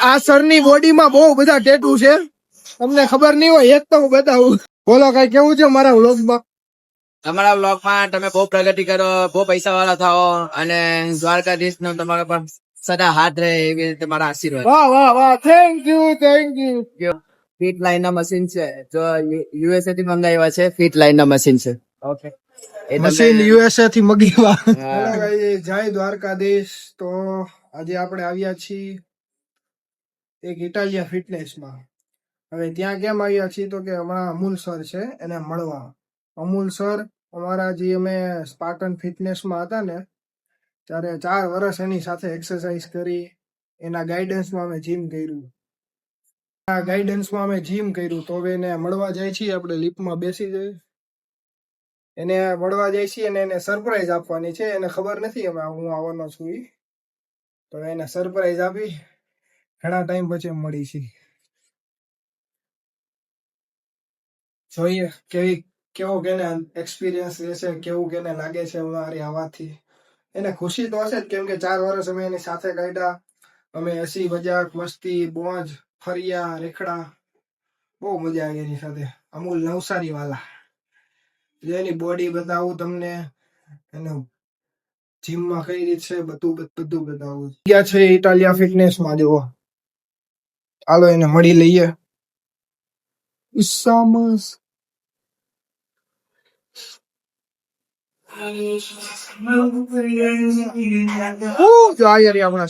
આ સરની બોડીમાં બહુ બધા ટેટુ છે, તમને ખબર નહીં હોય એક તો હું બતાવું. બોલો કઈ કેવું છે મારા વ્લોગમાં? તમારા બ્લોગમાં તમે બહુ પ્રગતિ કરો, બહુ પૈસા વાળા થાઓ અને દ્વારકાધીશ નો તમારા પર સદા હાથ રહે એવી રીતે મારા આશીર્વાદ. વાહ વાહ વાહ, થેન્ક યુ. ફિટ લાઈન ના મશીન છે, જો યુએસએ થી મંગાવ્યા છે. ફિટ લાઈન ના મશીન છે. ઓકે, એ મશીન યુએસએ થી મગાવ્યા. હા. હેલો ગાઈસ, જય દ્વારકાધીશ. તો આજે આપણે આવ્યા છીએ એક ઇટાલિયા ફિટનેસમાં. હવે ત્યાં કેમ આવ્યા છીએ તો કે હમણાં અમૂલ સર છે એને મળવા. અમૂલ સર અમારા જે અમે સ્પાર્ટન ફિટનેસમાં હતા ને ત્યારે 4 વર્ષ એની સાથે એક્સરસાઇઝ કરી, એના ગાઈડન્સમાં અમે જીમ કર્યું. તો હવે એને મળવા જાય છીએ, આપણે લિફ્ટમાં બેસી જઈએ, એને મળવા જાય છીએ અને એને સરપ્રાઈઝ આપવાની છે. એને ખબર નથી અમે હું આવવાનો છું ઈ. તો એને સરપ્રાઈઝ આપી ઘણા ટાઈમ પછી મળી છે. જોઈએ કેવો કેને એક્સપિરિયન્સ રહેશે, કેવું કેને લાગે છે અમારી આવાથી. એને ખુશી તો હશે જ, કેમ કે 4 વર્ષ અમે એની સાથે કાઢ્યા. અમે હસી મજાક મસ્તી મોજ ફર્યા રેખડા, બહુ મજા આવી એની સાથે. અમૂલ નવસારી વાલા, જે એની બોડી બતાવું તમને, એને જીમમાં કઈ રીત છે બધું બતાવું. ગયા છે ઇટાલિયા ફિટનેસમાં, જુઓ. હાલો એને મળી લઈએ. ઇસામસ જો આ એરિયા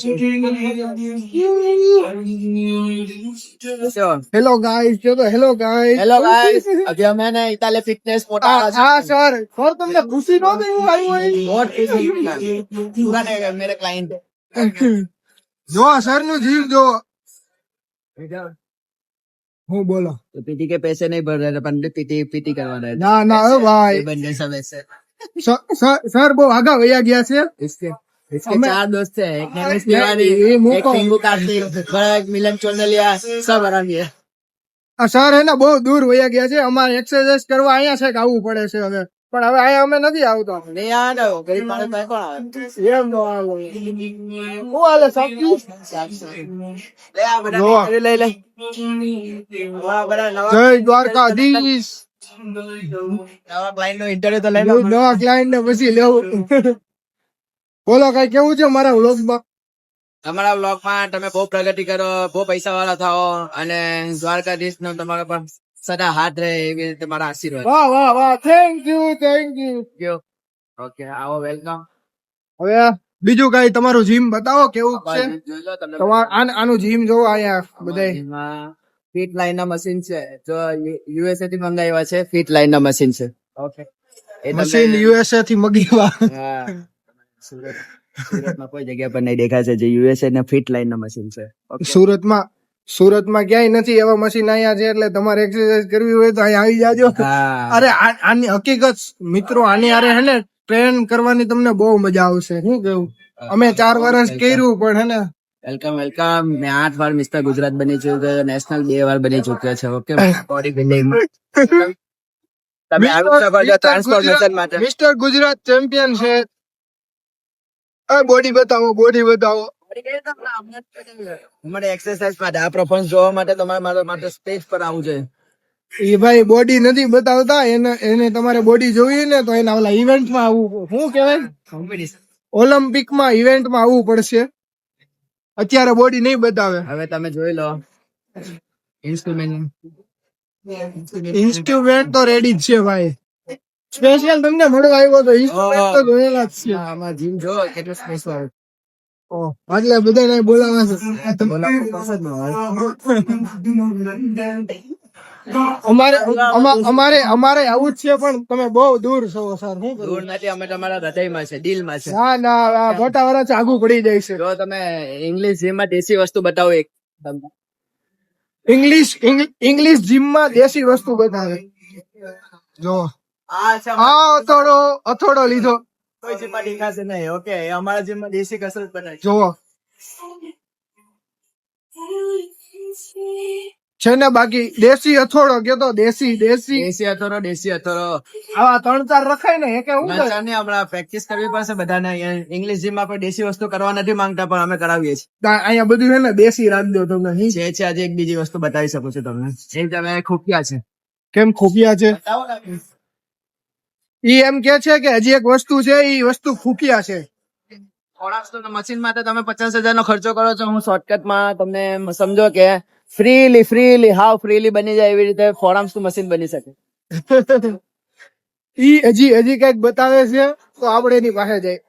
હેલો ગાઈસ, જો તો હેલો ગાઈસ. હેલો ગાઈસ, अभी हम है ना इटालिया फिटनेस मोटा હા સર તમને ખુશી નો થઈ હું આવ્યો बहुत पूरा नहीं मेरे क्लाइंट જો આ સર નું જીવ જો. હું બોલો तो पीटी के पैसे नहीं भर रहे अपन पीटी पीटी करवाना है. ના ના હો ભાઈ, बंदे सब ऐसे સર બહુ આગા વયા ગયા છે. इसके इसके हमें- 4 दोस्त है, एक नरेश ये तिवारी, मुंह एक को- टिंगू कार्तिक, बड़ा एक मिलन चोनलिया, सब आराम है. આ સર હે ને બહુ દૂર વયા ગયા છે. અમારે એક્સરસાઇઝ કરવા અહીંયા છે કે આવવું પડે છે હવે, પણ હવે અહીંયા અમે નથી આવતો. नहीं आ रहा हो गरीब मारे पे कौन आवे એમ નો આવો. હું હાલે સાચું ले आ बड़ा लो। ले ले वाह बड़ा नवा જય દ્વારકાધીશ. नवा क्लाइंट नो इंटरव्यू तो लेना નવા ક્લાયન્ટ ને પછી લેવું. બોલો કઈ કેવું છે મારા વ્લોગમાં? તમારા બ્લોગ માં તમે બહુ પ્રગતિ કરો, બહુ પૈસા વાળા થાઓ અને દ્વારકાધીશ નો તમારા પર સદા હાથ રહે એવી રીતે મારા આશીર્વાદ. વાહ વાહ વાહ, થેન્ક યુ. ઓકે, આવો વેલકમ. હવે બીજું કઈ તમારું જીમ બતાવો કેવું છે. જોઈ લો તમે આનું જીમ જોવો અહીંયા બધાય. ફિટ લાઈન ના મશીન છે, જો યુએસએ થી મંગાવ્યા છે. ફિટ લાઈન ના મશીન છે. ઓકે, મશીન યુએસએ થી મગાવ્યા. હા, સુરતમાં કોઈ જગ્યા પર નહીં દેખાશે જે યુએસએ ને ફિટ લાઈન ના મશીન છે. સુરતમાં ક્યાંય નથી એવા મશીન અહીંયા છે, એટલે તમારે એક્સરસાઇઝ કરવી હોય તો અહીંયા આવી જાજો. હા, અરે આની હકીકત મિત્રો, આની આરે હે ને ટ્રેન કરવાની તમને બહુ મજા આવશે. શું કેવું, અમે 4 વર્ષ કર્યું પણ હે ને. Welcome welcome. મેં 8 વાર મિસ્ટર ગુજરાત બની ચુક્યો, નેશનલ 2 વાર બની ચુક્યો છે. ઓકે, બોડી બિલ્ડિંગ તમે આવી શકો છો ટ્રાન્સફોર્મેશન માટે. મિસ્ટર ગુજરાત ચેમ્પિયન છે. બોડી બતાવો. અમારે એક્સરસાઇઝ માટે આ પરફોર્મન્સ જોવા માટે તમારે મારા માટે સ્ટેજ પર આવવું જોઈએ. એ ભાઈ બોડી નથી બતાવતા, એને તમારે બોડી જોઈએ ને તો એના ઓલા ઇવેન્ટમાં આવવું. શું કહેવાય, કોમ્પિટિશન. ઓલિમ્પિકમાં ઇવેન્ટમાં આવવું પડશે. અત્યારે બોડી નહીં બતાવે. હવે તમે જોઈ લો ઇન્સ્ટ્રુમેન્ટ તો રેડી જ છે ભાઈ. સ્પેશિયલ તમને મળવા આવ્યો તો ઇન્સ્ટ્રુમેન્ટ તો જોયેલા જ છે. આમાં જીમ જો કેટલું સ્પેસ વાળું. એટલે બધાને બોલાવે છે. અમારે આવું જ છે, પણ તમે બહુ દૂર છો સર. શું કરું? દૂર નથી, અમે તમારા હૃદયમાં છે, દિલમાં છે. ના મોટા વાળા આગું પડી જાય છે. જો તમે ઇંગ્લિશ જીમમાં દેશી વસ્તુ બતાવો એક તમને. ઇંગ્લિશ જીમમાં દેશી વસ્તુ બતાવે. જો અથોડો લીધો. કોઈ જીમમાં દેખાશે નહીં. ઓકે, અમારા જીમમાં દેશી કસરત બનાવી. જોવો છે ને બાકી દેશી અથોડો કયો તો દેશી દેશી દેશી અથોરો આવા 3-4 રખાય ને એ કે હું કરે? નચાની હમણાં પ્રેક્ટિસ કરવી પડશે બધાને. ઇંગ્લિશ જીમ માં કોઈ દેશી વસ્તુ કરવા નથી માંગતા પણ અમે કરાવીએ છીએ. અહીંયા બધું છે ને દેશી રાખજો તમને. છે આજે એક બીજી વસ્તુ બતાવી શકું છું તમને. એ તમે ખુફિયા છે. કેમ ખુફિયા છે? ઈ એમ કે છે કે હજી એક વસ્તુ છે, ઈ વસ્તુ ખુફિયા છે. મશીન માટે તમે 50,000 નો ખર્ચો કરો છો. હું શોર્ટકટ માં તમને સમજો કે ફ્રીલી હાવ ફ્રીલી બની જાય એવી રીતે ફોરમ્સ નું મશીન બની શકે. ઈ હજી કઈક બતાવે છે તો આપણે એની પાસે જાય.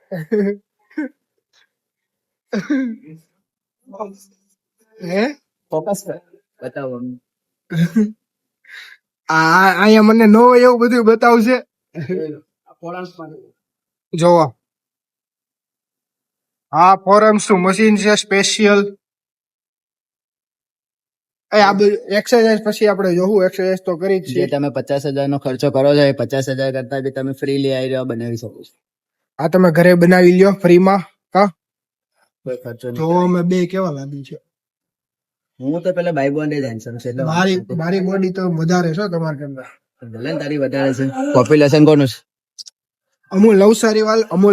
હે ફોકસ કર બતાવો. અહીંયા મને નો હોય એવું બધું બતાવશે. જોવો હા ફોરમ્સ નું મશીન છે સ્પેશિયલ. આ બધું એક્સરસાઇઝ પછી આપણે જોવું. એક્સરસાઇઝ તો કરી જ જે છે. તમે 50,000 નો ખર્ચો કરો છો એ 50,000 કરતા બી તમે ફ્રીલી આવી રહ્યો બનાવી શકો છો. આ તમે ઘરે બનાવી લ્યો ફ્રીમાં. કા કોઈ ખર્ચો જો નહીં. અમે બે કેવા લાગી છે. હું તો પેલા ભાઈ બોન્ડ જ હેન્ડસમ છે એટલે મારી બોડી તો વધારે છે તમારા કરતા. ભલે ને તારી વધારે છે. પોપ્યુલેશન કોનું છે? અમૂલ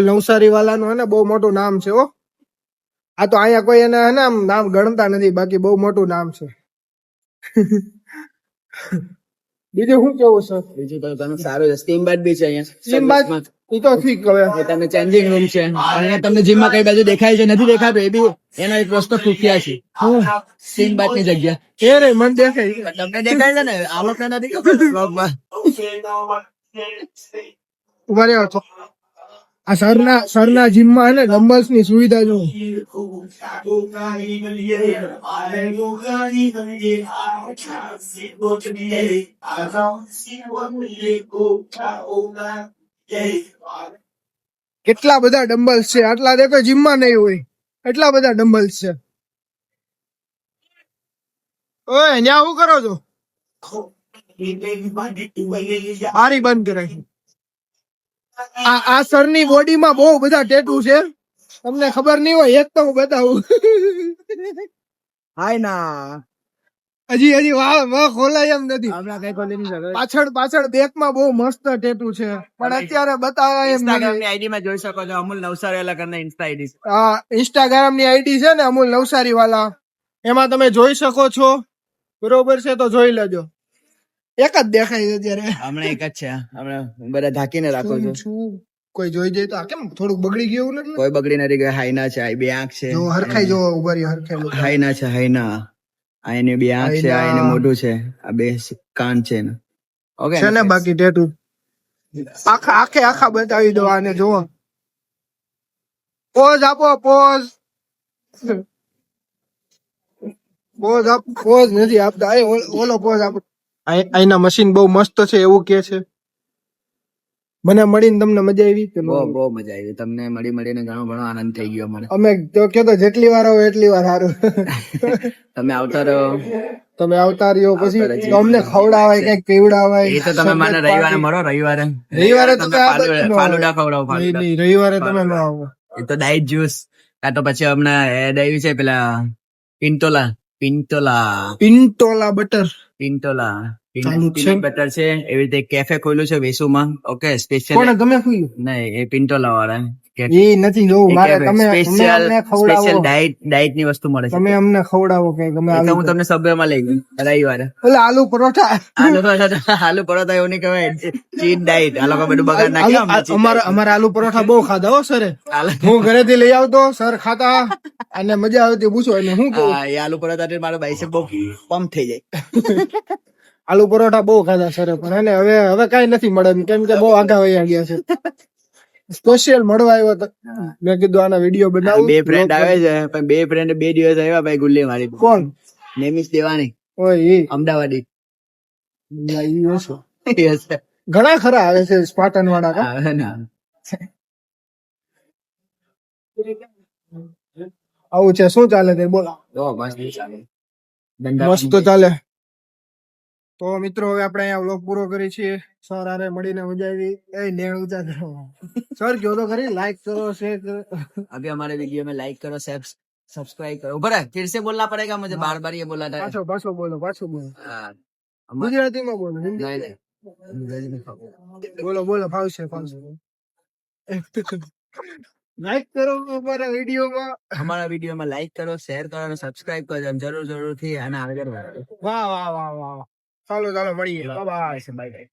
નવસારી વાળાનું હે ને બહુ મોટું નામ છે હો. આ તો અહીંયા કોઈ એને હે ને આમ નામ ગણતા નથી, બાકી બહુ મોટું નામ છે. બીજું શું કેવું છે? બીજું તો તમે સારું છે. સ્ટીમ બાથ બી છે અહીંયા. Steam bath? ઈ તો ઠીક હવે. એ તમે ચેન્જિંગ રૂમ છે. અહીંયા તમને જીમમાં કઈ બાજુ દેખાય છે નથી દેખાતું એ બી એનો એક વસ્તુ ખુફિયા છે. સ્ટીમ બાથ ની જગ્યા એ રે મને દેખાય. તમને દેખાય છે ને આ લોકો નથી ખબર. ઉભા રહ્યો છો. આ સરના જીમમાં હે ને ડમ્બલ્સ ની સુવિધા જો. કેટલા બધા ડમ્બલ્સ છે. આટલા દેખો જીમમાં નહીં હોય એટલા બધા ડમ્બલ્સ છે. ઓય ન્યા શું કરો છો? બારી બંધ કરાય. આ સરની બોડીમાં બહુ બધા ટેટુ છે. તમને ખબર નહીં હોય એક તો હું બતાવું. હાય ના હજી વાહ ખોલાય એમ નથી. હમણાં કઈ ખોલી નહીં શકે. પાછળ બેકમાં બહુ મસ્ત ટેટુ છે પણ અત્યારે બતાવાય એમ ઇન્સ્ટાગ્રામ નથી. ની આઈડી માં જોઈ શકો છો. અમૂલ નવસારી વાળા કરીને ઇન્સ્ટા આઈડી. આ ઇન્સ્ટાગ્રામ ની આઈડી છે ને અમૂલ નવસારી વાળા, એમાં તમે જોઈ શકો છો. બરોબર છે તો જોઈ લેજો. એક જ દેખાય છે અત્યારે. હમણાં એક જ છે. હમણાં બધા ઢાંકીને રાખો છો. શું કોઈ જોઈ જાય તો આ કેમ થોડુંક બગડી ગયું નથી? કોઈ બગડી નથી ગયો. હાઈના છે. આ બે આંખ છે. જો હરખાઈ જો ઉભા રહ્યો હરખાઈ. હાઈના છે. હાઈના આ એની બે આંખ છે. આ એને મોઢું છે. આ બે કાન છે. ઓકે છે ને બાકી ટેટુ આખા બતાવી દો આને. જોવો પોઝ આપો. પોઝ નથી આપતા. ઓલો પોઝ આપો. અહીંના મશીન બહુ મસ્ત છે એવું કે છે. મને મળીને તમને મજા આવી કે બહુ મજા આવી. તમને મળીને ઘણો આનંદ થઈ ગયો મને. અમે તો કહેતો જેટલી વાર આવો એટલી વાર સારું. તમે આવતા રહો. તમે આવતા રહ્યો પછી તો અમને ખવડાવાય કઈક પીવડાવાય. એ તો તમે મને રવિવારે મળો. રવિવારે તો ફાલુડા ખવડાવો. નહીં, રવિવારે તમે ન આવો. એ તો ડાઇટ જ્યુસ કાં તો પછી હમણાં એડ આવ્યું છે પેલા પિન્ટોલા બટર ચાલુ છે. બટર છે. એવી રીતે કેફે ખોલ્યું છે વેસુમાં. Okay special. કોણે તમે ખુલ્યું? નહીં એ પિન્ટોલા વાળા એ નથી જોવું મારે. તમે સ્પેશિયલ અમને ખવડાવો. ડાઇટ ની વસ્તુ મળે છે. તમે અમને ખવડાવો કે તમે એટલે હું તમને સબ્વેમાં લઈ ગયો રવિવારે. ઓલા આલુ પરોઠા. આલુ પરોઠા એવું નહીં કહેવાય. Cheat diet. આ લોકો બધું બગાડ નાખ્યું. અમારા આલુ પરોઠા બહુ ખાધા હો સર. હું ઘરેથી લઈ આવતો સર ખાતા અને મજા આવતી. પૂછો એને હું કહું. એ આલુ પરોઠા મારો બાઈસેપ બહુ પમ્પ થઈ જાય. આલુ પરોઠા બહુ ખાધા સર પણ એને હવે કઈ નથી મળે કેમ કે બહુ આગા વયા ગયા છે. સ્પેશિયલ મળવા આવ્યો તો મેં કીધું આના વિડીયો બનાવું. બે ફ્રેન્ડ આવે છે પણ બે ફ્રેન્ડ 2 દિવસ આવ્યા ભાઈ ગુલ્લી મારી. કોણ? નેમિસ દેવાની ઓય એ અમદાવાદી. ઘણા ખરા આવે છે સ્પાટન વાળા કા? આવે ને. આવું છે. શું ચાલે તે બોલો. મસ્ત ચાલે. તો મિત્રો હવે આપણે અહીંયા વ્લોગ પૂરો કરી છીએ. સર આરે મળીને મજા આવી. એ નેણ ઊંચા કરો સર, કયો તો ખરી લાઈક કરો શેર કરો. अभी हमारे वीडियो में लाइक करो, सब्सक्राइब करो। बड़ा फिर से बोलना पड़ेगा मुझे, बार बार ये बोला था। પાછો બોલો हाँ, ગુજરાતીમાં બોલો હિન્દી नहीं नहीं अंग्रेजी में खाओ। બોલો ફાવશે લાઈક કરો અમારા વિડીયોમાં हमारा वीडियो में लाइक करो, शेयर करो અને સબસ્ક્રાઇબ કરજો જરૂર જરૂર થી અને આગળ વધો। વાહ ચાલો મળીએ બાય બાય